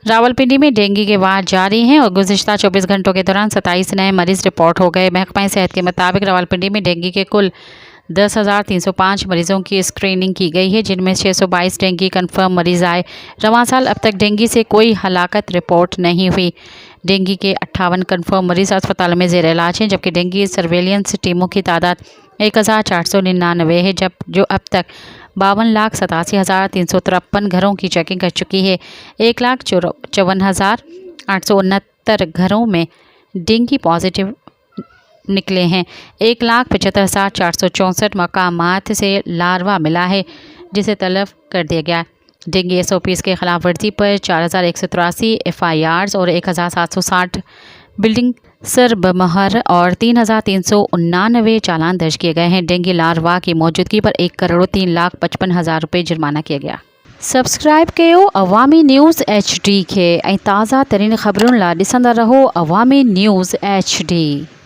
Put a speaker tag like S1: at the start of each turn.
S1: रावलपिंडी में डेंगू के वार जारी हैं और गुज़िश्ता 24 घंटों के दौरान 27 नए मरीज रिपोर्ट हो गए। महकमा सेहत के मुताबिक रावलपिंडी में डेंगू के कुल 10,305 मरीजों की स्क्रीनिंग की गई है, जिनमें 622 डेंगू कंफर्म मरीज आए। रवां साल अब तक डेंगू से कोई हलाकत रिपोर्ट नहीं हुई। डेंगू के 58 कंफर्म मरीज अस्पताल में ज़ेर इलाज हैं, जबकि डेंगू सर्वेलियंस टीमों की तादाद 1,499 है, जो अब तक 52,87,353 घरों की चेकिंग कर चुकी है। 1,54,869 घरों में डेंगू पॉजिटिव निकले हैं। 1,75,464 मकामात से लार्वा मिला है, जिसे तलब कर दिया गया। डेंगू SOPs के खिलाफ वर्जी पर 4,183 FIRs और 1,760 बिल्डिंग सरबमहर और 3,389 चालान दर्ज किए गए हैं। डेंगू लार्वा की मौजूदगी पर 1,03,55,000 रुपये जुर्माना किया गया। सब्सक्राइब कयो अवामी न्यूज़ HD के ताज़ा तरीन ख़बरुन ला ॾिसंदा रहो अवामी न्यूज़ HD।